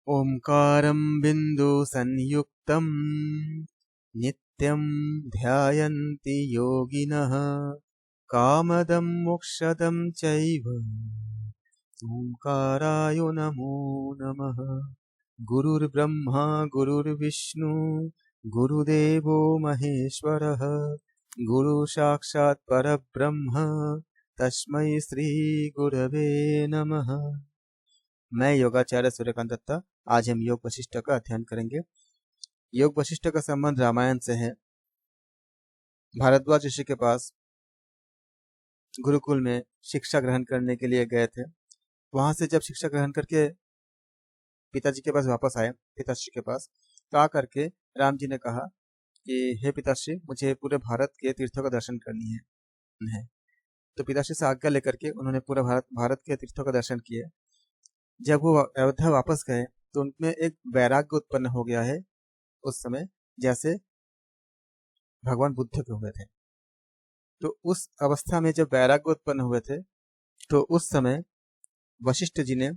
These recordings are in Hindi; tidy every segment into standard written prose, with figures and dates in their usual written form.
ओंकारं बिन्दुसंयुक्तं नित्यं ध्यायन्ति योगिनः कामदं मोक्षदं चैव ओंकाराय नमो नमः। गुरुर्ब्रह्मा गुरुर्विष्णु गुरुदेवो महेश्वरः गुरु साक्षात् परब्रह्म तस्मै श्री गुरवे नमः। मैं योगाचार्य सूर्यकांत दत्ता। आज हम योग वशिष्ठ का अध्ययन करेंगे। योग वशिष्ठ का संबंध रामायण से है। भारद्वाज ऋषि के पास गुरुकुल में शिक्षा ग्रहण करने के लिए गए थे। वहां से जब शिक्षा ग्रहण करके पिताजी के पास वापस आए, पिताश्री के पास, तो आकर के राम जी ने कहा कि हे पिताश्री, मुझे पूरे भारत के तीर्थों का दर्शन करनी है। तो पिताश्री से आज्ञा लेकर के उन्होंने पूरा भारत के तीर्थों का दर्शन किए। जब वो अयोध्या वापस गए तो उनमें एक वैराग्य उत्पन्न हो गया है उस समय, जैसे भगवान बुद्ध के हुए थे। तो उस अवस्था में जब वैराग्य उत्पन्न हुए थे तो उस समय वशिष्ठ जी ने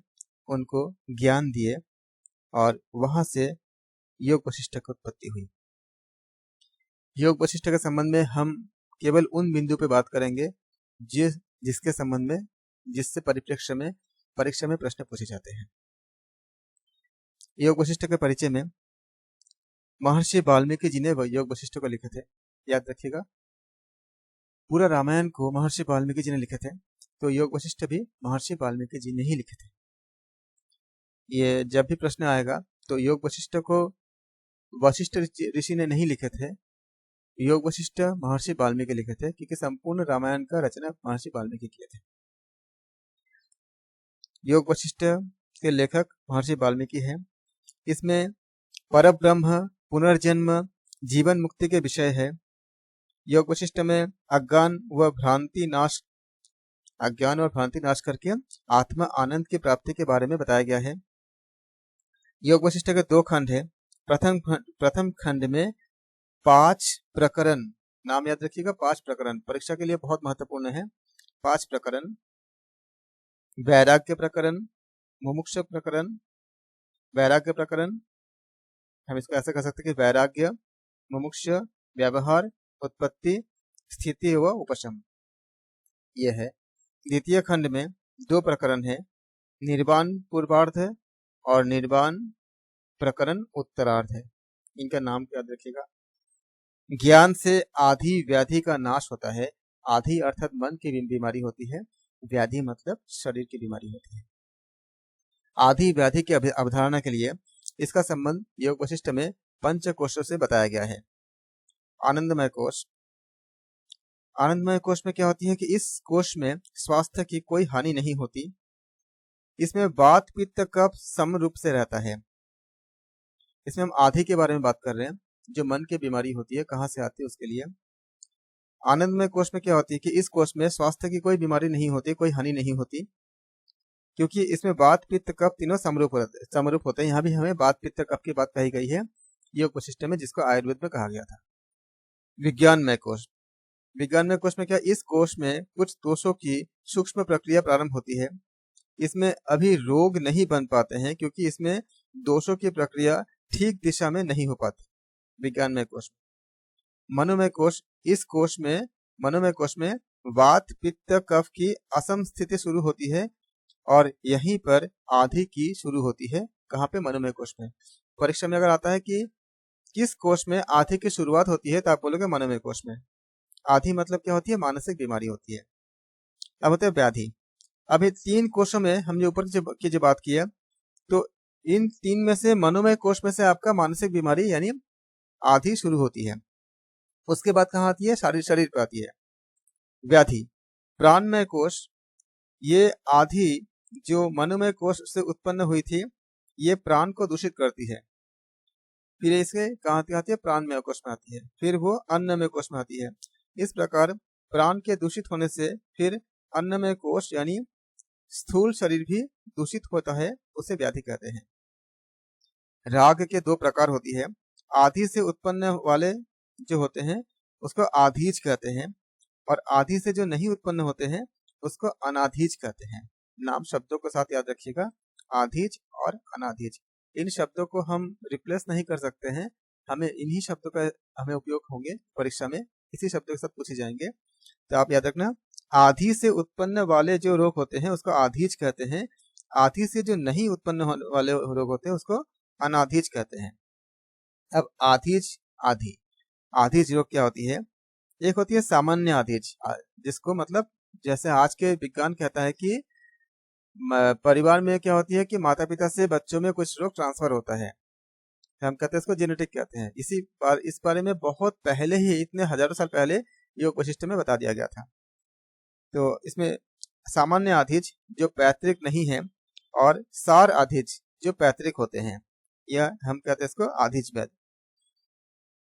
उनको ज्ञान दिए और वहां से योग वशिष्ठ की उत्पत्ति हुई। योग वशिष्ठ के संबंध में हम केवल उन बिंदु पे बात करेंगे जिसके संबंध में जिससे परीक्षा में प्रश्न पूछे जाते हैं। योग वशिष्ठ के परिचय में महर्षि वाल्मीकि जी ने योग वशिष्ठ को लिखे थे। याद रखिएगा, पूरा रामायण को महर्षि वाल्मीकि जी ने लिखे थे, तो योग वशिष्ठ भी महर्षि वाल्मीकि जी ने ही लिखे थे। ये जब भी प्रश्न आएगा तो योग वशिष्ठ को वशिष्ठ ऋषि ने नहीं लिखे थे, योग वशिष्ठ महर्षि वाल्मीकि लिखे थे, क्योंकि संपूर्ण रामायण का रचना महर्षि वाल्मीकि किए थे। योग वशिष्ठ के लेखक महर्षि वाल्मीकि हैं। इसमें परब्रह्म, पुनर्जन्म, जीवन मुक्ति के विषय है। योग वशिष्ठ में अज्ञान और भ्रांति नाश करके आत्मा आनंद की प्राप्ति के बारे में बताया गया है। योग वशिष्ठ के 2 खंड है। प्रथम खंड में 5 प्रकरण, नाम याद रखिएगा, 5 प्रकरण परीक्षा के लिए बहुत महत्वपूर्ण है। 5 प्रकरण: वैराग्य प्रकरण, मुमुक्ष प्रकरण, वैराग्य प्रकरण, हम इसको ऐसा कह सकते हैं कि वैराग्य, मुमुक्ष, व्यवहार, उत्पत्ति, स्थिति व उपशम, ये है। द्वितीय खंड में 2 प्रकरण है, निर्वाण पूर्वार्ध और निर्वाण प्रकरण उत्तरार्ध है। इनका नाम याद रखिएगा। ज्ञान से आधि व्याधि का नाश होता है। आधि अर्थात मन की बीमारी होती है, व्याधि मतलब शरीर की बीमारी होती है। आधि व्याधि की अवधारणा के लिए इसका संबंध योग वशिष्ठ में 5 कोशों से बताया गया है। आनंदमय कोश। आनंदमय कोश में क्या होती है कि इस कोश में स्वास्थ्य की कोई हानि नहीं होती। इसमें वात पित्त कफ सम रूप से रहता है। इसमें हम आधि के बारे में बात कर रहे हैं, जो मन की बीमारी होती है, कहाँ से आती है उसके लिए। आनंदमय कोश में क्या होती है कि इस कोश में स्वास्थ्य की कोई बीमारी नहीं होती, कोई हानि नहीं होती, क्योंकि इसमें वात पित्त कफ तीनों समरूप होते हैं। यहाँ भी हमें वात पित्त कफ की बात कही गई है योग वशिष्ठ में, जिसको आयुर्वेद में कहा गया था। विज्ञानमय कोश। विज्ञानमय कोश में क्या, इस कोश में कुछ दोषों की सूक्ष्म प्रक्रिया प्रारंभ होती है। इसमें अभी रोग नहीं बन पाते हैं, क्योंकि इसमें दोषों की प्रक्रिया ठीक दिशा में नहीं हो पाती। विज्ञानमय कोश। मनोमय कोश। इस कोश में, मनोमय कोश में वात पित्त कफ की असम स्थिति शुरू होती है और यहीं पर आधि की शुरू होती है। कहाँ पे? मनोमय कोश में। परीक्षा में अगर आता है कि किस कोश में आधि की शुरुआत होती है, तो आप बोलोगे मनोमय कोश में। आधि मतलब क्या होती है? मानसिक बीमारी होती है। अब होते हैं व्याधि। अभी 3 कोशों में हमने ऊपर की जो बात की है, तो इन 3 में से मनोमय कोश में से आपका मानसिक बीमारी यानी आधि शुरू होती है। उसके बाद कहाँ आती है? शरीर पर आती है व्याधि। प्राणमय कोश। ये आधि जो मनोमय कोश से उत्पन्न हुई थी, ये प्राण को दूषित करती है। फिर इसके कहाँ आती है? प्राणमय कोश में आती है। फिर वो अन्नमय कोश में आती है। इस प्रकार प्राण के दूषित होने से फिर अन्नमय कोश यानी स्थूल शरीर भी दूषित होता है, उसे व्याधि कहते हैं। राग के 2 प्रकार होती है। आधि से उत्पन्न वाले जो होते हैं उसको आधीज कहते हैं, और आधि से जो नहीं उत्पन्न होते हैं उसको अनाधीज कहते हैं। नाम शब्दों के साथ याद रखिएगा, आधीज और अनाधीज। इन शब्दों को हम रिप्लेस नहीं कर सकते हैं, हमें इन्हीं शब्दों का हमें उपयोग होंगे परीक्षा में, इसी शब्दों के साथ पूछे जाएंगे। तो आप याद रखना, आधी से उत्पन्न वाले जो रोग होते हैं उसको आधीज कहते हैं, आधी से जो नहीं उत्पन्न होने वाले रोग होते हैं उसको अनाधीज कहते हैं। अब आधीज, आधी आधीज रोग क्या होती है? एक होती है सामान्य आधीज, जिसको मतलब जैसे आज के विज्ञान कहता है कि परिवार में क्या होती है कि माता पिता से बच्चों में कुछ रोग ट्रांसफर होता है, हम कहते हैं इसको जेनेटिक कहते हैं। इस बारे में बहुत पहले ही, इतने हजारों साल पहले योग वशिष्ठ में बता दिया गया था। तो इसमें सामान्य आधीज जो पैतृक नहीं है और सार आधीज जो पैतृक होते हैं, यह हम कहते हैं इसको आधीज वैध।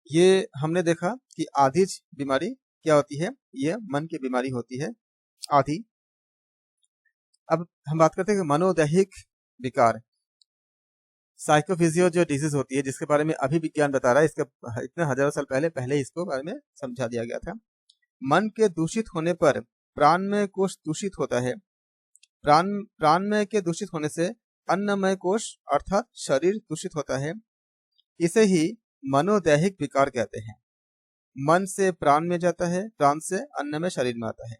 ये हमने देखा कि आधीज बीमारी क्या होती है, यह मन की बीमारी होती है आधी। अब हम बात करते हैं कि मनोदैहिक विकार, साइकोफिजियो जो डिजीज होती है, जिसके बारे में अभी विज्ञान बता रहा है, इसके इतने हजारों साल पहले इसको बारे में समझा दिया गया था। मन के दूषित होने पर प्राणमय कोष दूषित होता है, प्राणमय के दूषित होने से अन्नमय कोष अर्थात शरीर दूषित होता है, इसे ही मनोदैहिक विकार कहते हैं। मन से प्राण में जाता है, प्राण से अन्न में शरीर में आता है,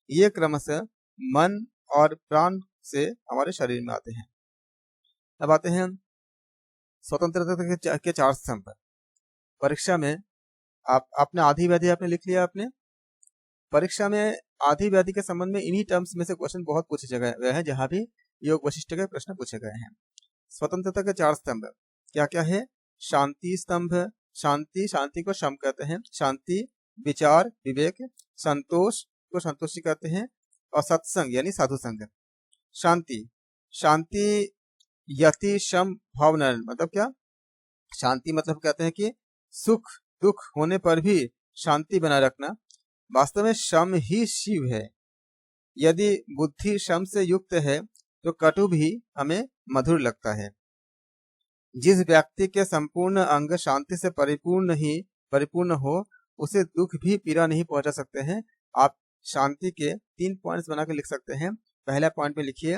ये क्रमशः मन और प्राण से हमारे शरीर में आते हैं। अब आते हैं स्वतंत्रता के 4 स्तंभ। परीक्षा में आपने आधी व्याधि आपने लिख लिया, आपने परीक्षा में आधी व्याधि के संबंध में इन्हीं टर्म्स में से क्वेश्चन बहुत पूछे गए हैं, जहां भी योग वशिष्ठ के प्रश्न पूछे गए हैं। स्वतंत्रता के 4 स्तंभ क्या क्या है? शांति स्तंभ, शांति को शम कहते हैं, शांति, विचार, विवेक, संतोष को संतोषी कहते हैं, और सत्संग यानी साधु संग। शांति यति शम भावना, मतलब क्या? शांति मतलब कहते हैं कि सुख दुख होने पर भी शांति बनाए रखना। वास्तव में शम ही शिव है। यदि बुद्धि शम से युक्त है तो कटु भी हमें मधुर लगता है। जिस व्यक्ति के संपूर्ण अंग शांति से परिपूर्ण हो, उसे दुख भी पीड़ा नहीं पहुंचा सकते हैं। आप शांति के 3 पॉइंट्स बना के लिख सकते हैं। पहला पॉइंट में लिखिए,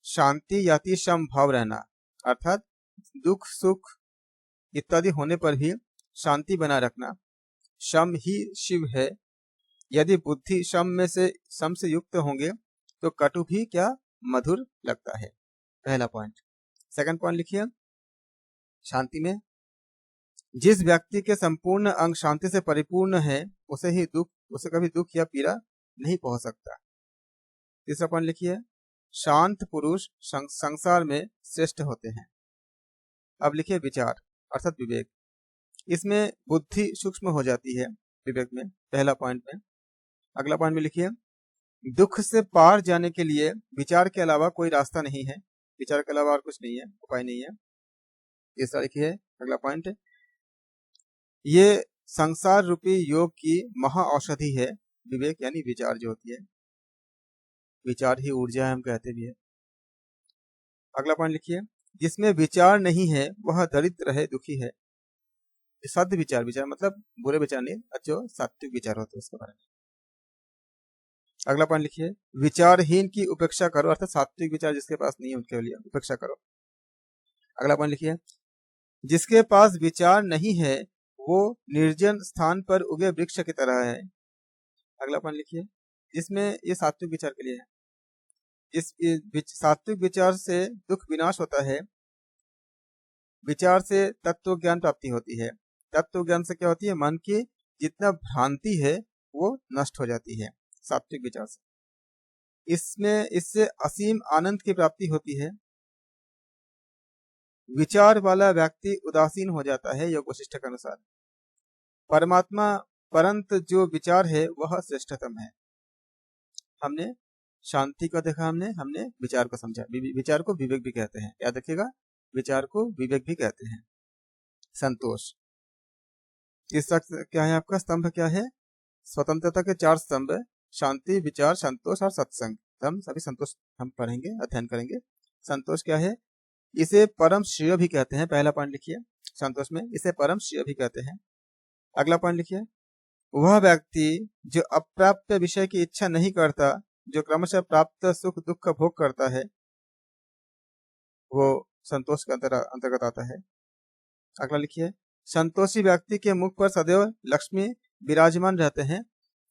शांति यति शम भाव रहना, अर्थात दुख सुख इत्यादि होने पर भी शांति बनाए रखना। शम ही शिव है। यदि बुद्धि शम से युक्त होंगे तो कटु भी क्या? मधुर लगता है। पहला पॉइंट। सेकंड पॉइंट लिखिए, शांति में जिस व्यक्ति के संपूर्ण अंग शांति से परिपूर्ण है, उसे कभी दुख या पीड़ा नहीं पहुंच सकता। तीसरा पॉइंट लिखिए, शांत पुरुष संसार में श्रेष्ठ होते हैं। अब लिखिए विचार अर्थात विवेक। इसमें बुद्धि सूक्ष्म हो जाती है विवेक में, पहला पॉइंट में। अगला पॉइंट में लिखिए, दुख से पार जाने के लिए विचार के अलावा कोई रास्ता नहीं है, विचार के अलावा और कुछ नहीं है, उपाय नहीं है। तीसरा लिखिए, अगला पॉइंट, ये संसार रूपी योग की महा औषधि है। विवेक यानी विचार जो होती है, विचार ही ऊर्जा है, हम कहते भी है। अगला पॉइंट लिखिए, जिसमें विचार नहीं है वह दरिद्र है, दुखी है। सद विचार, विचार मतलब बुरे विचार नहीं, जो सात्विक विचार होते हैं उसके बारे में। अगला पॉइंट लिखिए, विचारहीन की उपेक्षा करो, अर्थात सात्विक विचार जिसके पास नहीं है उनके लिए उपेक्षा करो। अगला पॉइंट लिखिए, जिसके पास विचार नहीं है वो निर्जन स्थान पर उगे वृक्ष की तरह है। अगला पॉइंट लिखिए, जिसमें ये सात्विक विचार के लिए है। इस सात्विक विचार से दुख विनाश होता है। विचार से तत्व ज्ञान प्राप्ति होती है। तत्व ज्ञान से क्या होती है? मन की जितना भ्रांति है वो नष्ट हो जाती है सात्विक विचार से। इससे असीम आनंद की प्राप्ति होती है। विचार वाला व्यक्ति उदासीन हो जाता है योग वशिष्ठ के अनुसार। परमात्मा परंत जो विचार है वह श्रेष्ठतम है। हमने शांति को देखा, हमने विचार को समझा। विचार को विवेक भी कहते हैं, याद रखिएगा, विचार को विवेक भी कहते हैं। संतोष, इस क्या है आपका स्तंभ? क्या है? स्वतंत्रता के 4 स्तंभ, शांति, विचार, संतोष और सत्संग। हम सभी संतोष हम पढ़ेंगे, अध्ययन करेंगे। संतोष क्या है? इसे परम श्रेय भी कहते हैं। पहला पॉइंट लिखिए, संतोष में इसे परम श्रेय भी कहते हैं। अगला पॉइंट लिखिए, वह व्यक्ति जो अप्राप्त विषय की इच्छा नहीं करता, जो क्रमशः प्राप्त सुख दुख का भोग करता है, वो संतोष के अंतर्गत आता है। अगला लिखिए, संतोषी व्यक्ति के मुख पर सदैव लक्ष्मी विराजमान रहते हैं,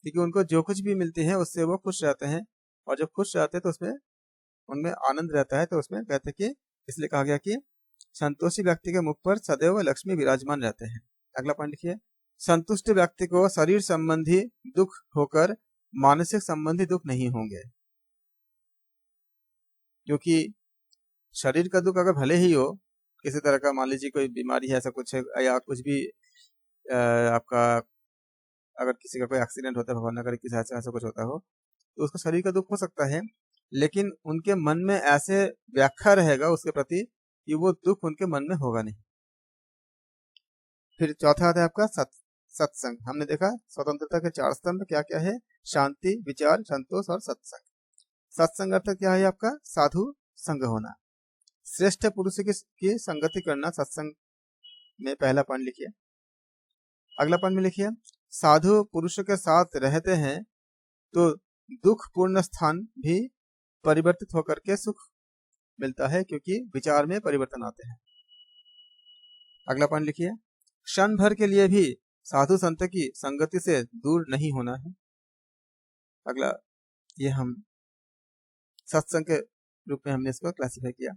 क्योंकि उनको जो कुछ भी मिलती है उससे वो खुश रहते हैं, और जब खुश रहते हैं तो उसमें उनमें आनंद रहता है। तो उसमें कहते हैं कि इसलिए कहा गया कि संतोषी व्यक्ति के मुख पर सदैव लक्ष्मी विराजमान रहते हैं। अगला पॉइंट लिखिए, संतुष्ट व्यक्ति को शरीर संबंधी दुख होकर मानसिक संबंधी दुख नहीं होंगे, क्योंकि शरीर का दुख अगर भले ही हो, किसी तरह का, मान लीजिए कोई बीमारी है, ऐसा कुछ है, या कुछ भी आपका अगर किसी का कोई एक्सीडेंट होता है, भगवान ना करे किसी ऐसा कुछ होता हो, तो उसका शरीर का दुख हो सकता है, लेकिन उनके मन में ऐसे व्याख्या रहेगा उसके प्रति कि वो दुख उनके मन में होगा नहीं। फिर चौथा आता है आपका सत्संग। हमने देखा स्वतंत्रता के 4 स्तंभ क्या क्या है, शांति, विचार, संतोष और सत्संग। सत्संग अर्थ क्या है आपका, साधु संग होना, श्रेष्ठ पुरुष की संगति करना सत्संग में पहला पॉइंट लिखिए। अगला पॉइंट में लिखिए, साधु पुरुष के साथ रहते हैं तो दुख पूर्ण स्थान भी परिवर्तित होकर के सुख मिलता है, क्योंकि विचार में परिवर्तन आते हैं। अगला पॉइंट लिखिए, क्षण भर के लिए भी साधु संत की संगति से दूर नहीं होना है। अगला, ये हम सत्संग के रूप में हमने इसको क्लासिफाई किया।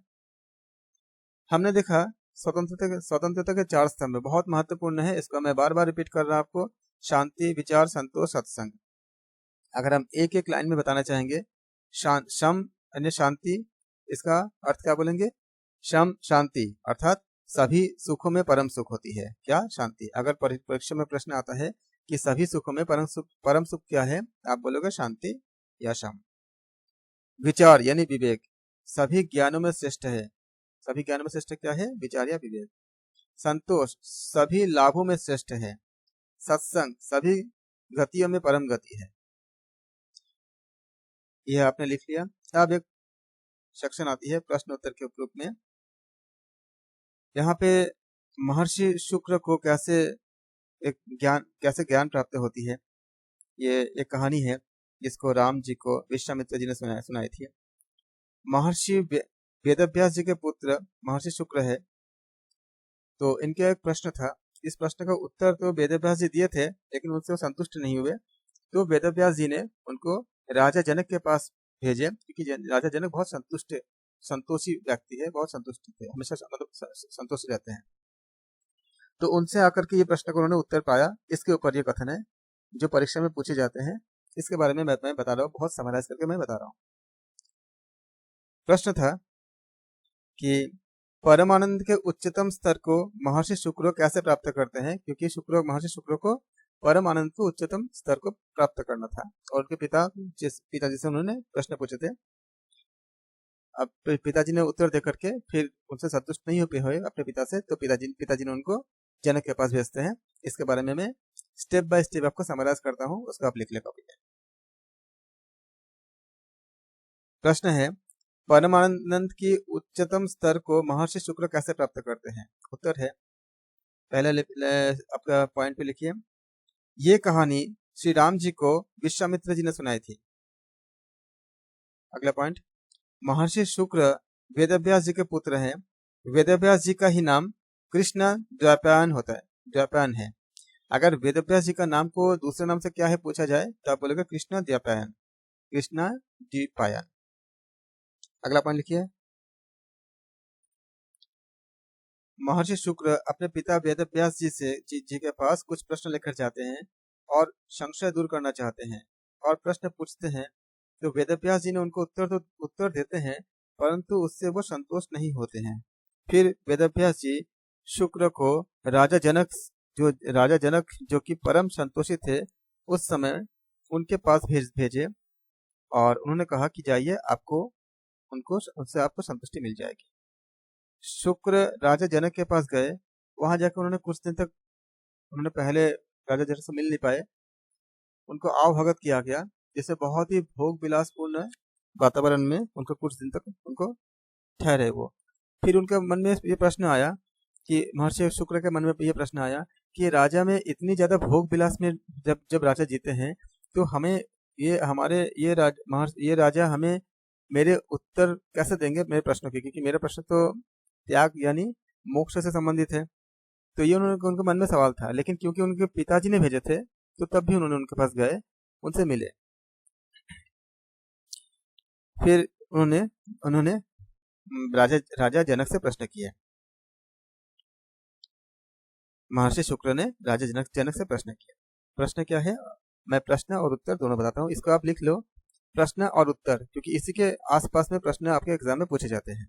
हमने देखा स्वतंत्रता के 4 स्तंभ बहुत महत्वपूर्ण है, इसको मैं बार बार रिपीट कर रहा हूं आपको, शांति, विचार, संतोष, सत्संग। अगर हम एक एक लाइन में बताना चाहेंगे, शम यानी शांति, इसका अर्थ क्या बोलेंगे, शम शांति अर्थात सभी सुखों में परम सुख होती है, क्या, शांति। अगर परीक्षा में प्रश्न आता है कि सभी सुखों में परम सुख क्या है, आप बोलोगे शांति या शम। विचार यानी विवेक, सभी ज्ञानों में श्रेष्ठ है, सभी ज्ञानों में श्रेष्ठ क्या है, विचार या विवेक। संतोष, सभी लाभों में श्रेष्ठ है। सत्संग, सभी गतियों में परम गति है। यह आपने लिख लिया। अब एक सेक्शन आती है प्रश्न उत्तर के रूप में। यहाँ पे महर्षि शुक्र को कैसे ज्ञान प्राप्त होती है, ये एक कहानी है जिसको राम जी को विश्वामित्र जी ने सुनाई थी। महर्षि वेदव्यास जी के पुत्र महर्षि शुक्र है, तो इनके एक प्रश्न था। इस प्रश्न का उत्तर तो वेदव्यास जी दिए थे, लेकिन उनसे वो संतुष्ट नहीं हुए, तो वेदव्यास जी ने उनको राजा जनक के पास भेजे, क्योंकि राजा जनक बहुत संतोषी व्यक्ति है, बहुत संतुष्ट थे, हमेशा संतुष्ट रहते हैं। तो उनसे आकर के ये प्रश्न को उन्होंने उत्तर पाया। इसके ऊपर ये कथन है जो परीक्षा में पूछे जाते हैं, इसके बारे में मैं बता रहा हूँ, बहुत समराइज करके मैं बता रहा हूँ। प्रश्न था कि परमानंद के उच्चतम स्तर को महर्षि शुक्र कैसे प्राप्त करते हैं, क्योंकि महर्षि शुक्र को परम आनंद को उच्चतम स्तर को प्राप्त करना था, और उनके पिताजी से उन्होंने प्रश्न पूछे थे। अब पिताजी ने उत्तर देकर के फिर उनसे संतुष्ट नहीं हो हुए अपने पिता से, तो पिताजी ने उनको जनक के पास भेजते हैं। इसके बारे में मैं स्टेप बाय स्टेप आपको समराइज करता हूँ, उसको आप लिख ले कॉपी में। प्रश्न है, परमानंद की उच्चतम स्तर को महर्षि शुक्र कैसे प्राप्त करते हैं। उत्तर है, पहले आपका पॉइंट पे लिखिए, ये कहानी श्री राम जी को विश्वामित्र जी ने सुनाई थी। अगला पॉइंट, महर्षि शुक्र वेदव्यास जी के पुत्र हैं। वेदव्यास जी का ही नाम कृष्ण द्वैपायन होता है, द्वैपायन है। अगर वेदव्यास जी का नाम को दूसरे नाम से क्या है पूछा जाए तो आप बोलेगा कृष्ण द्वैपायन, कृष्ण द्वैपायन। अगला पॉइंट लिखिए, महर्षि शुक्र अपने पिता वेदव्यास जी के पास कुछ प्रश्न लेकर जाते हैं और संशय दूर करना चाहते हैं और प्रश्न पूछते हैं, तो वेदव्यास जी ने उनको उत्तर देते हैं, परंतु उससे वो संतोष नहीं होते हैं। फिर वेदव्यास जी शुक्र को राजा जनक जो कि परम संतोषी थे उस समय, उनके पास भेजे और उन्होंने कहा कि जाइए, उनसे आपको संतुष्टि मिल जाएगी। शुक्र राजा जनक के पास गए, वहां जाकर उन्होंने कुछ दिन तक पहले राजा जनक से मिल नहीं पाए, उनको आवभगत किया गया, जिससे बहुत ही भोग विलासपूर्ण वातावरण में उनको कुछ दिन तक उनको ठहरे वो। फिर उनके मन में ये प्रश्न आया कि महर्षि शुक्र के मन में ये प्रश्न आया कि राजा में इतनी ज्यादा भोग विलास में जब राजा जीते हैं, तो हमें ये राजा हमें मेरे उत्तर कैसे देंगे मेरे प्रश्नों के, क्योंकि मेरा प्रश्न तो त्याग यानी मोक्ष से संबंधित है। तो ये उनके मन में सवाल था, लेकिन क्योंकि उनके पिताजी ने भेजे थे तो तब भी उन्होंने उनके पास गए, उनसे मिले। फिर उन्होंने राजा जनक से प्रश्न किया। महर्षि शुक्र ने राजा जनक से प्रश्न किया। प्रश्न क्या है, मैं प्रश्न और उत्तर दोनों बताता हूँ, इसको आप लिख लो, प्रश्न और उत्तर, क्योंकि इसी के आसपास में प्रश्न आपके एग्जाम में पूछे जाते हैं।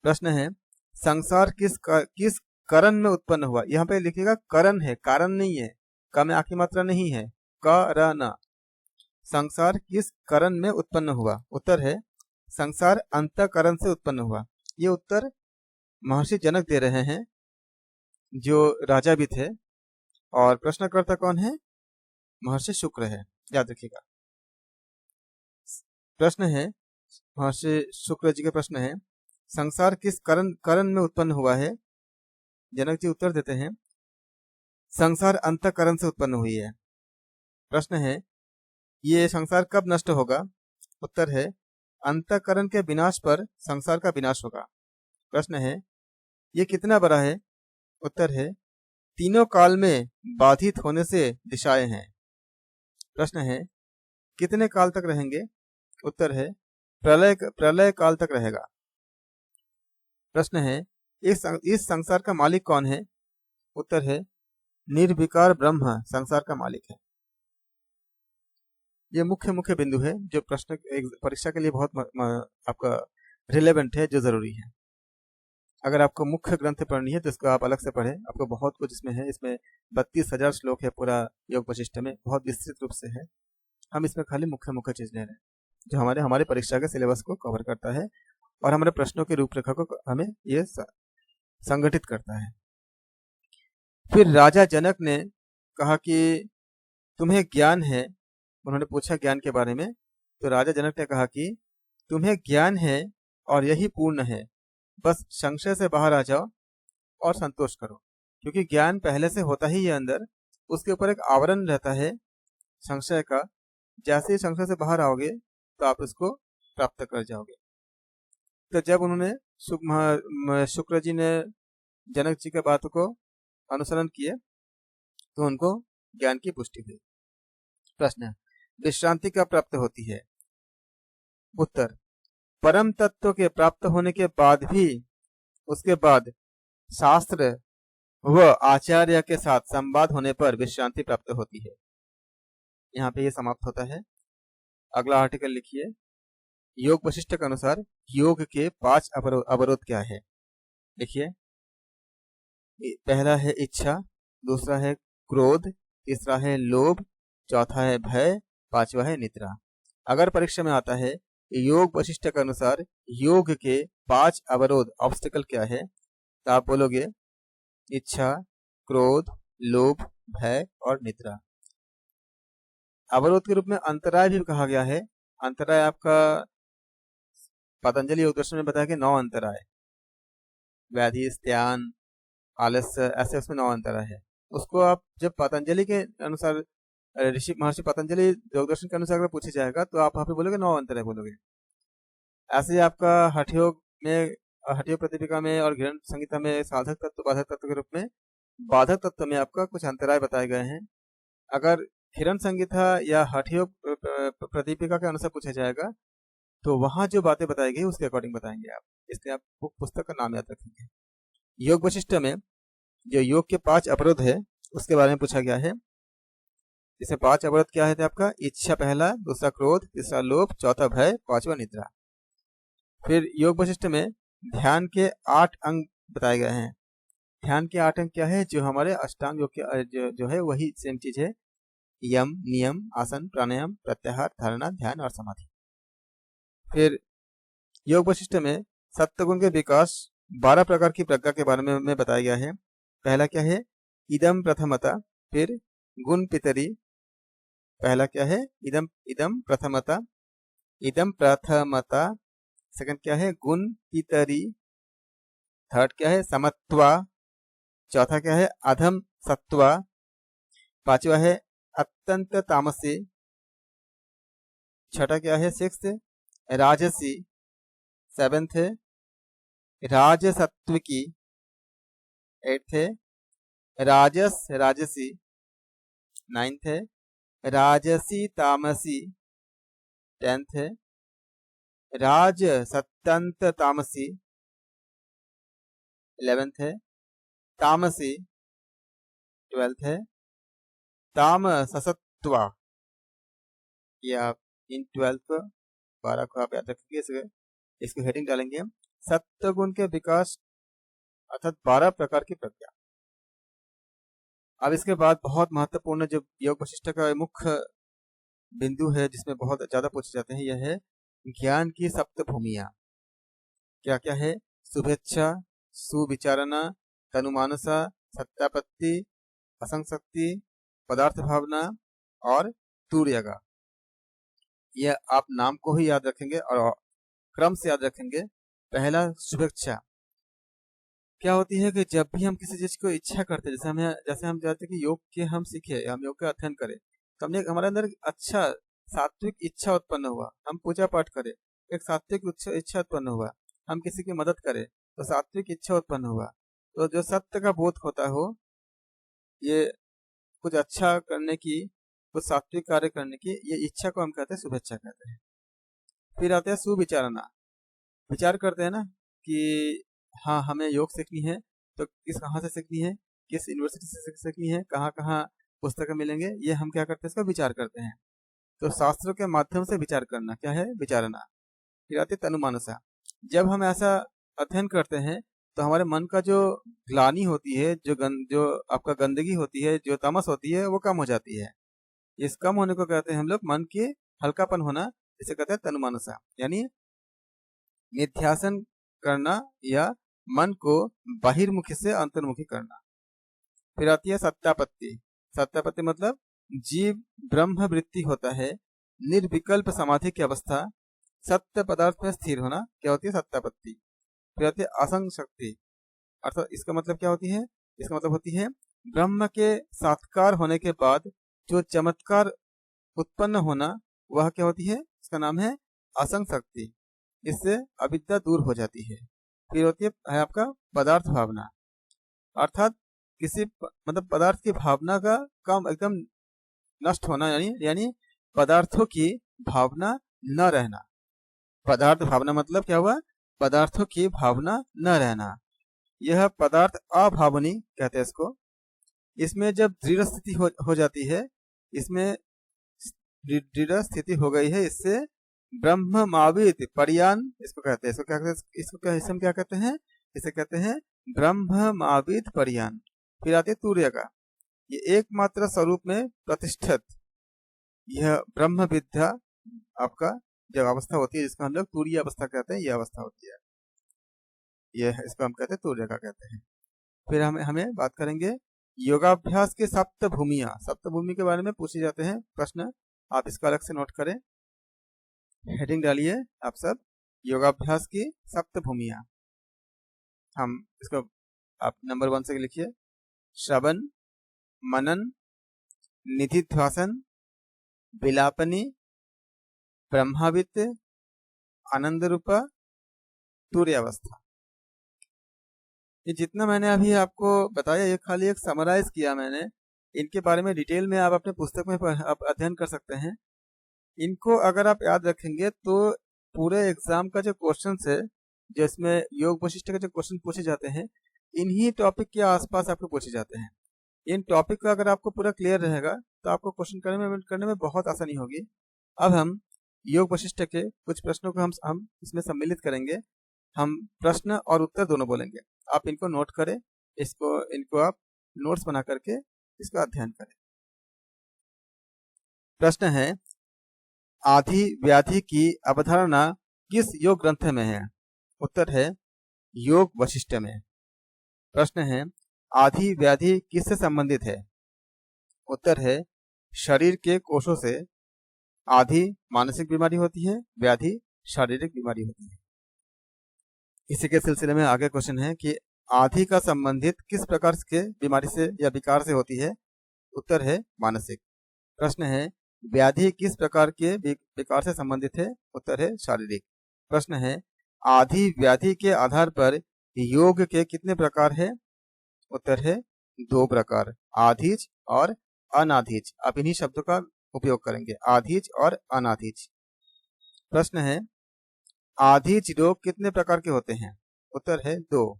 प्रश्न है, संसार किस करण में उत्पन्न हुआ। यहाँ पे लिखिएगा करण है, कारण नहीं है, का में आखिरी मात्रा नहीं है, करण। संसार किस करण में उत्पन्न हुआ। उत्तर है संसार अंतःकरण से उत्पन्न हुआ। ये उत्तर महर्षि जनक दे रहे हैं, जो राजा भी थे, और प्रश्नकर्ता कौन है, महर्षि शुक्र है, याद रखिएगा। प्रश्न है, महर्षि शुक्र जी का प्रश्न है, संसार किस करण में उत्पन्न हुआ है। जनक जी उत्तर देते हैं, संसार अंतःकरण से उत्पन्न हुई है। प्रश्न है, ये संसार कब नष्ट होगा। उत्तर है अंतःकरण के विनाश पर संसार का विनाश होगा। प्रश्न है, ये कितना बड़ा है। उत्तर है तीनों काल में बाधित होने से दिशाएं हैं। प्रश्न है, कितने काल तक रहेंगे। उत्तर है प्रलय काल तक रहेगा। प्रश्न है, इस संसार का मालिक कौन है। उत्तर है निर्विकार ब्रह्म संसार का मालिक है। ये मुख्य बिंदु है जो प्रश्न परीक्षा के लिए बहुत आपका रिलेवेंट है, जो जरूरी है। अगर आपको मुख्य ग्रंथ पढ़नी है तो इसको आप अलग से पढ़ें, आपको बहुत कुछ इसमें है। इसमें 32,000 श्लोक है, पूरा योग वशिष्ठ में बहुत विस्तृत रूप से है। हम इसमें खाली मुख्य चीज ले रहे हैं जो हमारे परीक्षा के सिलेबस को कवर करता है और हमारे प्रश्नों की रूपरेखा को हमें ये संगठित करता है। फिर राजा जनक ने कहा कि तुम्हें ज्ञान है। उन्होंने पूछा ज्ञान के बारे में, तो राजा जनक ने कहा कि तुम्हें ज्ञान है और यही पूर्ण है, बस संशय से बाहर आ जाओ और संतोष करो। क्योंकि ज्ञान पहले से होता ही है अंदर, उसके ऊपर एक आवरण रहता है संशय का। जैसे ही संशय से बाहर आओगे तो आप इसको प्राप्त कर जाओगे। तो जब उन्होंने शुक्र जी ने जनक जी के बातों को अनुसरण किए तो उनको ज्ञान की पुष्टि हुई। प्रश्न, विश्रांति कब प्राप्त होती है। उत्तर, परम तत्व के प्राप्त होने के बाद भी उसके बाद शास्त्र व आचार्य के साथ संवाद होने पर विश्रांति प्राप्त होती है। यहाँ पे ये समाप्त होता है। अगला आर्टिकल लिखिए, योग वशिष्ठ के अनुसार योग के 5 अवरोध क्या है। देखिए, पहला है इच्छा, दूसरा है क्रोध, तीसरा है लोभ, चौथा है भय, पांचवा है निद्रा। अगर परीक्षा में आता है योग वशिष्ठ के अनुसार योग के 5 अवरोध ऑब्स्टिकल क्या है, तो आप बोलोगे इच्छा, क्रोध, लोभ, भय और निद्रा। अवरोध के रूप में अंतराय भी कहा गया है। अंतराय आपका पतंजलि योग दर्शन में बताया कि 9 अंतराय, व्याधि, स्त्यान, आलस्य, ऐसे उसमें 9 अंतराय है। उसको आप जब पतंजलि के अनुसार ऋषि महर्षि पतंजलि योग दर्शन के अनुसार अगर पूछे जाएगा तो आप वहां पे बोलोगे 9 अंतराय बोलोगे। ऐसे ही आपका हठयोग में, हठयोग प्रतिपिका में और घृण संहिता में साधक तत्व बाधक तत्व के रूप में बाधक तत्व में आपका कुछ अंतराय बताए गए हैं। अगर हिरण संहिता या हठयोग प्रतिपिका के अनुसार पूछा जाएगा तो वहां जो बातें बताई गई उसके अकॉर्डिंग बताएंगे आप, इसलिए आप पुस्तक का नाम याद रखेंगे। योग वशिष्ठ में जो योग के 5 अवरोध है उसके बारे में पूछा गया है। जैसे 5 अवरोध क्या है आपका, इच्छा पहला, दूसरा क्रोध, तीसरा लोभ, चौथा भय, पांचवा निद्रा। फिर योग वशिष्ठ में ध्यान के 8 अंग बताए गए हैं। ध्यान के 8 अंग क्या है, जो हमारे अष्टांग योग के जो है वही सेम चीज है, यम, नियम, आसन, प्राणायाम, प्रत्याहार, धारणा, ध्यान और समाधि। फिर योग वशिष्ठ में सत्वगुण के विकास 12 प्रकार की प्रज्ञा के बारे में बताया गया है। पहला क्या है, इदम प्रथमता। फिर गुण पितरी, पहला क्या है, इदम प्रथमता, इदम प्रथमता। सेकंड क्या है, गुण पितरी। थर्ड क्या है, समत्वा। चौथा क्या है, अधम सत्वा। पांचवा है अत्यंत तामसी। छठा क्या है, 6th राजसी। 7th है राजसत्विकी 8th है, राजस राजसी 9th है, राजसी तामसी 10th है, राज सत्तंत तामसी 11th है, तामसी 12th है, ताम ससत्वा, ये आप इन 12 को 12 को आप याद रखेंगे, इसको हेडिंग डालेंगे सत्व गुण के विकास अर्थात 12 प्रकार की प्रज्ञा। अब इसके बाद बहुत महत्वपूर्ण जो योग वशिष्ठ का मुख्य बिंदु है जिसमें बहुत ज्यादा पूछे जाते हैं, यह है ज्ञान की सप्त भूमियां। क्या क्या है? शुभेच्छा, सुविचारणा, तनुमानसा, सत्यापत्ति, असंशक्ति, पदार्थ भावना और तुर्यगा। यह आप नाम को ही याद रखेंगे और क्रम से याद रखेंगे। पहला शुभेच्छा क्या होती है कि जब भी हम किसी चीज को इच्छा करते हैं, जैसे हम चाहते हैं कि योग के हम सीखे, हम योग का अध्ययन करें, तो हमने हमारे अंदर अच्छा सात्विक इच्छा उत्पन्न हुआ, हम पूजा पाठ करें, एक सात्विक इच्छा उत्पन्न हुआ, हम किसी की मदद करें तो सात्विक इच्छा उत्पन्न हुआ। तो जो सत्य का बोध होता हो, ये कुछ अच्छा करने की, कुछ सात्विक कार्य करने की, ये इच्छा को हम कहते हैं शुभेच्छा कहते हैं। फिर आते हैं सुविचारणा। विचार करते हैं ना कि हाँ हमें योग सीखनी है, तो कहाँ से सीखनी है, किस यूनिवर्सिटी से सीखनी है, कहाँ कहाँ पुस्तकें मिलेंगे, ये हम क्या करते हैं, इसका विचार करते हैं। तो शास्त्रों के माध्यम से विचार करना क्या है? विचारना। फिर आती तनुमानसा। जब हम ऐसा अध्ययन करते हैं तो हमारे मन का जो ग्लानि होती है, जो आपका गंदगी होती है, जो तमस होती है, वो कम हो जाती है। इस कम होने को कहते हैं हम लोग मन के हल्कापन होना, इसे कहते हैं तनुमानसा, यानी निध्यासन करना या मन को बहिर्मुखी से अंतर्मुखी करना। फिर आती है सत्यापत्ति। सत्यापत्ति मतलब जीव ब्रह्म वृत्ति होता है, निर्विकल्प समाधि की अवस्था, सत्य पदार्थ में स्थिर होना, क्या होती है? सत्यापत्ति। फिर आती है असंग शक्ति, अर्थात इसका मतलब क्या होती है? इसका मतलब होती है ब्रह्म के साक्षात्कार होने के बाद जो चमत्कार उत्पन्न होना, वह क्या होती है? इसका नाम है असंग शक्ति। इससे अविद्या दूर हो जाती है। फिर होती है आपका पदार्थ भावना, अर्थात किसी मतलब पदार्थ की भावना का कम एकदम नष्ट होना, यानी पदार्थों की भावना न रहना। पदार्थ भावना मतलब क्या हुआ? पदार्थों की भावना न रहना। यह पदार्थ अभावनी कहते हैं इसको। इसमें जब दृढ़ स्थिति हो जाती है, इसमें दृढ़ स्थिति हो गई है, इससे ब्रह्ममावित परियान इसको कहते हैं। इसको क्या कहते हैं? इसे कहते हैं ब्रह्ममावित परियान। फिर आते हैं तुर्यगा। ये एकमात्र स्वरूप में प्रतिष्ठित यह ब्रह्म विद्या आपका जब अवस्था होती है, जिसको हम लोग तुरीय अवस्था कहते हैं, यह अवस्था होती है, यह इसको हम कहते हैं तुर्यगा कहते हैं। फिर हमें बात करेंगे योगाभ्यास के सप्त भूमियां। सप्त भूमि के बारे में पूछे जाते हैं प्रश्न, आप इसको अलग से नोट करें, हेडिंग डालिए आप सब, योगाभ्यास की सप्त भूमियां। हम इसको आप नंबर 1 से लिखिए। श्रवण, मनन, निधिध्यासन, विलापनी, ब्रह्मावित, आनंद रूपा, तुर्य अवस्था। ये जितना मैंने अभी आपको बताया, ये खाली एक समराइज किया मैंने। इनके बारे में डिटेल में आप अपने पुस्तक में आप अध्ययन कर सकते हैं। इनको अगर आप याद रखेंगे तो पूरे एग्जाम का जो क्वेश्चन है, जिसमें योग वशिष्ठ के जो क्वेश्चन पूछे जाते हैं, इन्हीं टॉपिक के आसपास आपको पूछे जाते हैं। इन टॉपिक का अगर आपको पूरा क्लियर रहेगा तो आपको क्वेश्चन करने में बहुत आसानी होगी। अब हम योग वशिष्ठ के कुछ प्रश्नों को हम इसमें सम्मिलित करेंगे। हम प्रश्न और उत्तर दोनों बोलेंगे, आप इनको नोट करें, इनको आप नोट्स बना करके इसका अध्ययन करें। प्रश्न है, आधि व्याधि की अवधारणा किस योग ग्रंथ में है? उत्तर है योग वशिष्ठ में। प्रश्न है, आधि व्याधि किससे संबंधित है? उत्तर है शरीर के कोषों से। आधि मानसिक बीमारी होती है, व्याधि शारीरिक बीमारी होती है। इसी के सिलसिले में आगे क्वेश्चन है कि आधि का संबंधित किस प्रकार के बीमारी से या विकार से होती है? उत्तर है मानसिक। प्रश्न है, व्याधि किस प्रकार के विकार से संबंधित है? उत्तर है शारीरिक। प्रश्न है, आधि व्याधि के आधार पर योग के कितने प्रकार है? उत्तर है 2 प्रकार, आधीज और अनाधीज। आप इन्हीं शब्दों का उपयोग करेंगे, आधीज और अनाधीज। प्रश्न है, आधीज रोग कितने प्रकार के होते हैं? उत्तर है 2,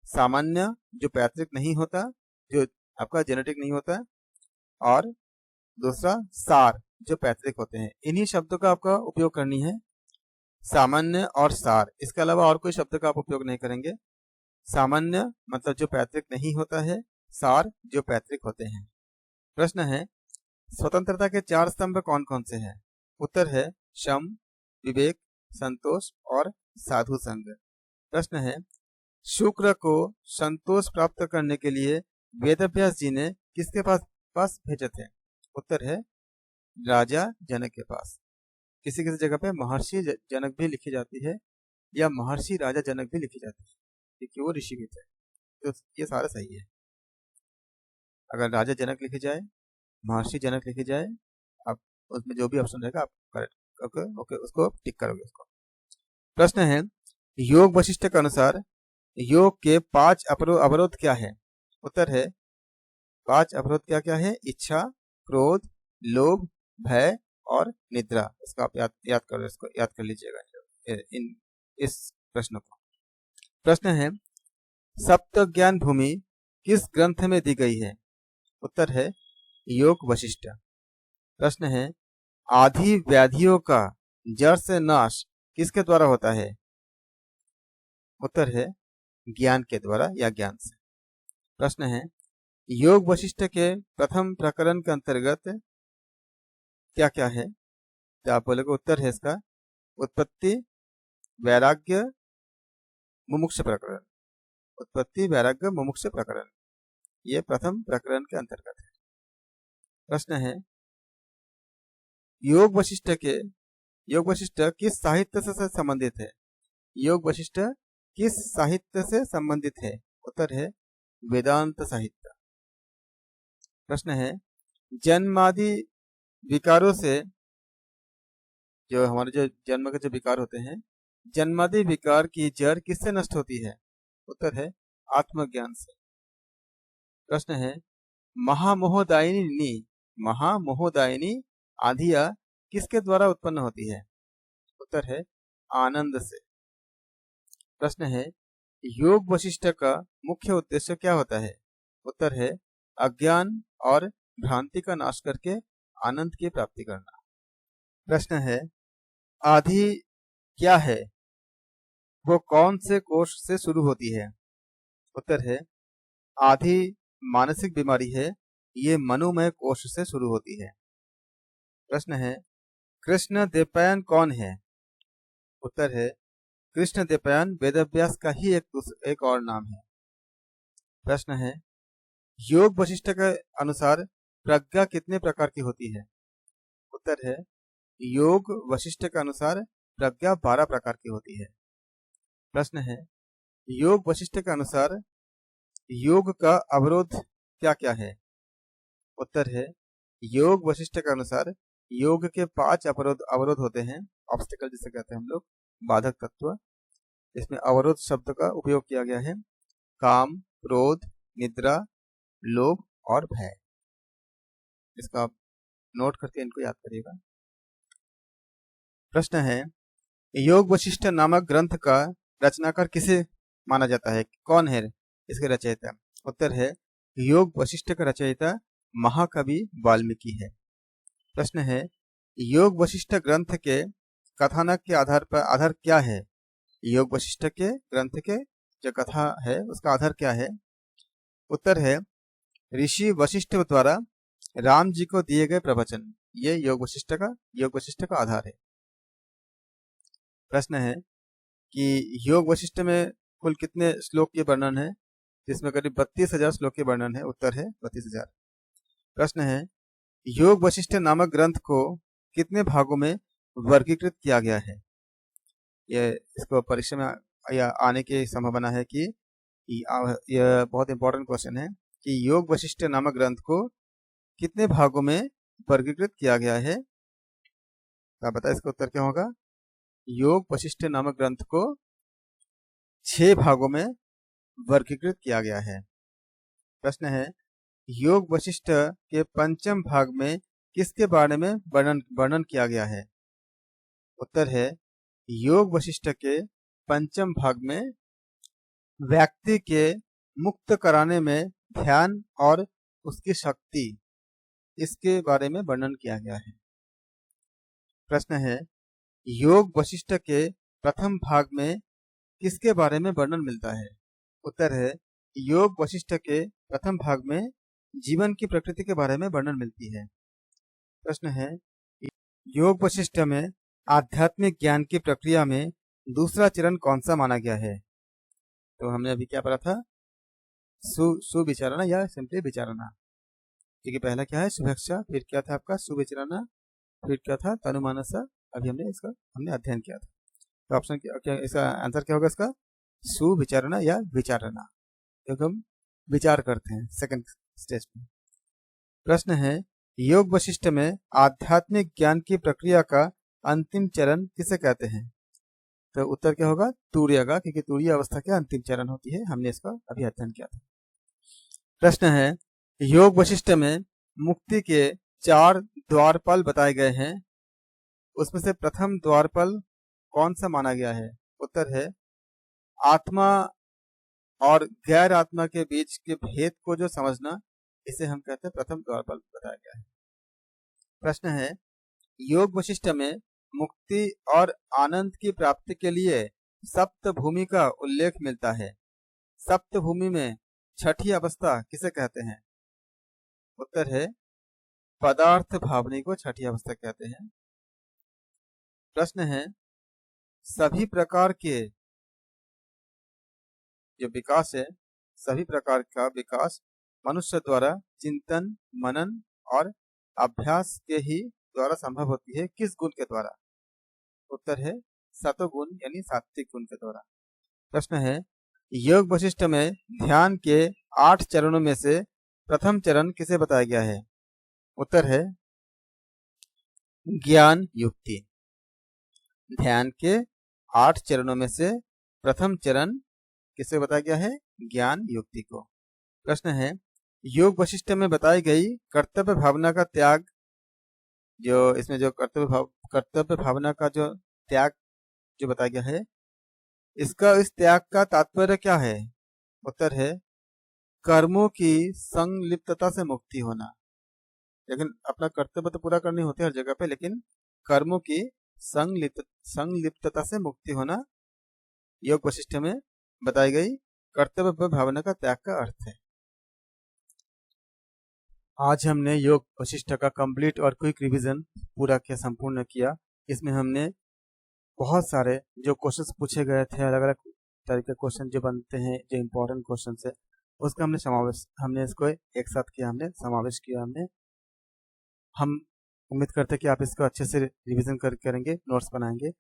सामान्य जो पैतृक नहीं होता, जो आपका जेनेटिक नहीं होता, और दूसरा सार जो पैतृक होते हैं। इन्हीं शब्दों का आपका उपयोग करनी है, सामान्य और सार। इसके अलावा और कोई शब्द का आप उपयोग नहीं करेंगे। सामान्य मतलब जो पैतृक नहीं होता है, सार जो पैतृक होते हैं। प्रश्न है, स्वतंत्रता के 4 स्तंभ कौन कौन से हैं? उत्तर है शम, विवेक, संतोष और साधु संग। प्रश्न है, शुक्र को संतोष प्राप्त करने के लिए वेदव्यास जी ने किसके पास भेजे थे? उत्तर है राजा जनक के पास। किसी किसी जगह पे महर्षि जनक भी लिखी जाती है या महर्षि राजा जनक भी लिखी जाती है, क्योंकि वो ऋषि भी थे। तो ये सारा सही है। अगर राजा जनक लिखी जाए, महर्षि जनक लिखी जाए, आप उसमें जो भी ऑप्शन रहेगा आप करेक्ट ओके उसको टिक करोगे उसको। प्रश्न है, योग वशिष्ठ के अनुसार योग के 5 अवरोध क्या है? उत्तर है 5 अवरोध क्या क्या है? इच्छा, क्रोध, लोभ, भय और निद्रा। इसको आप याद करो, इसको याद कर लीजिएगा इस प्रश्न को। प्रश्न है, सप्त ज्ञान भूमि किस ग्रंथ में दी गई है? उत्तर है योग वशिष्ठ। प्रश्न है, आधि व्याधियों का जड़ से नाश किसके द्वारा होता है? उत्तर है ज्ञान के द्वारा या ज्ञान से। प्रश्न है, योग वशिष्ठ के प्रथम प्रकरण के अंतर्गत क्या क्या है? तो आप बोलोगे उत्तर है इसका उत्पत्ति, वैराग्य, मुमुक्ष प्रकरण। उत्पत्ति, वैराग्य, मुमुक्ष प्रकरण, ये प्रथम प्रकरण के अंतर्गत है। प्रश्न है, योग वशिष्ठ किस साहित्य से संबंधित है? योग वशिष्ठ किस साहित्य से संबंधित है? उत्तर है वेदांत साहित्य। प्रश्न है, जन्मादि विकारों से, जो हमारे जो जन्म के जो विकार होते हैं, जन्मादि विकार की जड़ किससे नष्ट होती है? उत्तर है आत्मज्ञान से। प्रश्न है, महामोहदायिनी आधिया किसके द्वारा उत्पन्न होती है? उत्तर है आनंद से। प्रश्न है, योग वशिष्ठ का मुख्य उद्देश्य क्या होता है? उत्तर है अज्ञान और भ्रांति का नाश करके आनंद की प्राप्ति करना। प्रश्न है, आधि क्या है? वो कौन से कोष से शुरू होती है? उत्तर है आधि मानसिक बीमारी है, ये मनोमय कोष से शुरू होती है। प्रश्न है, कृष्ण द्वैपायन कौन है? उत्तर है कृष्ण द्वैपायन वेदव्यास का ही एक और नाम है। प्रश्न है, योग वशिष्ठ के अनुसार प्रज्ञा कितने प्रकार की होती है? उत्तर है योग वशिष्ठ के अनुसार प्रज्ञा 12 प्रकार की होती है। प्रश्न है, योग वशिष्ठ के अनुसार योग का अवरोध क्या क्या है? उत्तर है योग वशिष्ठ के अनुसार योग के 5 अवरोध होते हैं, ऑब्स्टिकल जिसे कहते हैं हम लोग, बाधक तत्व। इसमें अवरोध शब्द का उपयोग किया गया है, काम, क्रोध, निद्रा, लोभ और भय। इसका आप नोट करके इनको याद करिएगा। प्रश्न है, योग वशिष्ठ नामक ग्रंथ का रचनाकार किसे माना जाता है? कौन है इसके रचयिता? उत्तर है योग वशिष्ठ का रचयिता महाकवि वाल्मीकि है। प्रश्न है, योग वशिष्ठ ग्रंथ के कथानक के आधार क्या है? योग वशिष्ठ के ग्रंथ के जो कथा है उसका आधार क्या है? उत्तर है ऋषि वशिष्ठ द्वारा राम जी को दिए गए प्रवचन, ये योग वशिष्ठ का आधार है। प्रश्न है कि योग वशिष्ठ में कुल कितने श्लोक के वर्णन है? जिसमें करीब 32,000 श्लोक के वर्णन है। उत्तर है 32,000। प्रश्न है, योग वशिष्ठ नामक ग्रंथ को कितने भागों में वर्गीकृत किया गया है? ये इसको परीक्षा में या आने की संभावना है कि यह बहुत इंपॉर्टेंट क्वेश्चन है कि योग वशिष्ठ नामक ग्रंथ को कितने भागों में वर्गीकृत किया गया है? आप बताएं इसका उत्तर क्या होगा? योग वशिष्ठ नामक ग्रंथ को 6 भागों में वर्गीकृत किया गया है। प्रश्न है, योग वशिष्ठ के पंचम भाग में किसके बारे में वर्णन किया गया है? उत्तर है, योग वशिष्ठ के पंचम भाग में व्यक्ति के मुक्त कराने में ध्यान और उसकी शक्ति, इसके बारे में वर्णन किया गया है। प्रश्न है, योग वशिष्ठ के प्रथम भाग में किसके बारे में वर्णन मिलता है? उत्तर है, योग वशिष्ठ के प्रथम भाग में जीवन की प्रकृति के बारे में वर्णन मिलती है। प्रश्न है, योग वशिष्ठ में आध्यात्मिक ज्ञान की प्रक्रिया में दूसरा चरण कौन सा माना गया है? तो हमने अभी क्या पढ़ा था? सुविचारणा या सिंपली विचारणा। क्योंकि पहला क्या है? शुभेच्छा, फिर क्या था आपका सुविचारणा, फिर क्या था? तनुमानसा। अभी हमने अध्ययन किया था। तो ऑप्शन क्या, इसका आंसर क्या होगा? इसका सुविचारणा या विचारणा, क्योंकि हम विचार करते हैं सेकंड स्टेज में। प्रश्न है, योग वशिष्ठ में आध्यात्मिक ज्ञान की प्रक्रिया का अंतिम चरण किसे कहते हैं? तो उत्तर क्या होगा? तुरीय का, क्योंकि तुरीय अवस्था क्या अंतिम चरण होती है। हमने इसका अभी अध्ययन किया था। प्रश्न है, योग वशिष्ठ में मुक्ति के 4 द्वारपाल बताए गए हैं, उसमें से प्रथम द्वारपाल कौन सा माना गया है? उत्तर है, आत्मा और गैर आत्मा के बीच के भेद को जो समझना, इसे हम कहते हैं प्रथम द्वारपाल बताया गया है। प्रश्न है, योग वशिष्ठ में मुक्ति और आनंद की प्राप्ति के लिए सप्त भूमि का उल्लेख मिलता है। सप्त भूमि में छठी अवस्था किसे कहते हैं? उत्तर है, पदार्थ भावनी को छठी अवस्था कहते हैं। प्रश्न है, सभी प्रकार के जो विकास है, सभी प्रकार का विकास मनुष्य द्वारा चिंतन, मनन और अभ्यास के ही द्वारा संभव होती है। किस गुण के द्वारा? उत्तर है, सतोगुण यानी सात्विक गुण के द्वारा। प्रश्न है, योग वशिष्ठ में ध्यान के 8 चरणों में से प्रथम चरण किसे बताया गया है? उत्तर है, ज्ञान युक्ति। ध्यान के 8 चरणों में से प्रथम चरण किसे बताया गया है? ज्ञान युक्ति को। प्रश्न है, योग वशिष्ठ में बताई गई कर्तव्य भावना का त्याग, जो इसमें जो कर्तव्य भावना का जो त्याग जो बताया गया है, इस त्याग का तात्पर्य क्या है? उत्तर है, कर्मों की संलिप्तता से मुक्ति होना। लेकिन अपना कर्तव्य तो पूरा करनी होती है हर जगह पे, लेकिन कर्मों की संलिप्तता से मुक्ति होना योग वशिष्ठ में बताई गई कर्तव्य भावना का त्याग का अर्थ है। आज हमने योग वशिष्ठ का कंप्लीट और क्विक रिवीजन पूरा किया, संपूर्ण किया। इसमें हमने बहुत सारे जो क्वेश्चंस पूछे गए थे, अलग अलग तरह के क्वेश्चन जो बनते हैं, जो इम्पोर्टेंट क्वेश्चन है, उसका हमने इसको एक साथ किया, हमने समावेश किया। हम उम्मीद करते हैं कि आप इसको अच्छे से रिवीजन करेंगे, नोट्स बनाएंगे।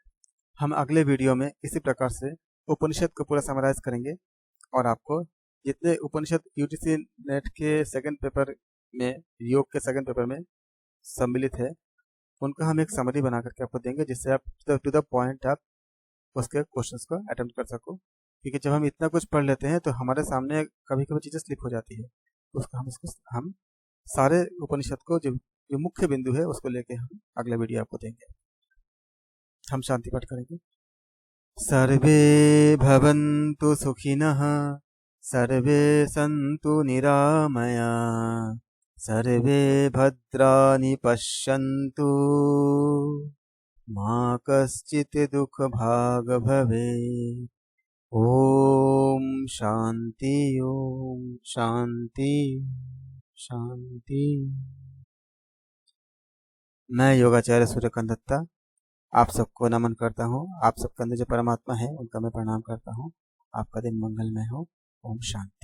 हम अगले वीडियो में इसी प्रकार से उपनिषद को पूरा समराइज करेंगे और आपको जितने उपनिषद यूजीसी नेट के सेकंड पेपर में, योग के सेकंड पेपर में सम्मिलित है, उनका हम एक समरी बना करके आपको देंगे, जिससे आप टू द पॉइंट आप उसके क्वेश्चंस को अटेम्प्ट कर सको। क्योंकि जब हम इतना कुछ पढ़ लेते हैं तो हमारे सामने कभी कभी चीज़ें स्लिप हो जाती है, उसको हम सारे उपनिषद को जो मुख्य बिंदु है उसको लेके हम अगला वीडियो आपको देंगे। हम शांति पाठ करेंगे। सर्वे भवन्तु सुखिनः, सर्वे सन्तु निरामया, सर्वे भद्राणि पश्यन्तु, मा कश्चित् दुःखभाग् भवेत्। ओम शांति, ओम शांति, शांति। मैं योगाचार्य सूर्यकांत दत्ता आप सबको नमन करता हूँ। आप सबके अंदर जो परमात्मा है उनका मैं प्रणाम करता हूँ। आपका दिन मंगलमय हो। ओम शांति।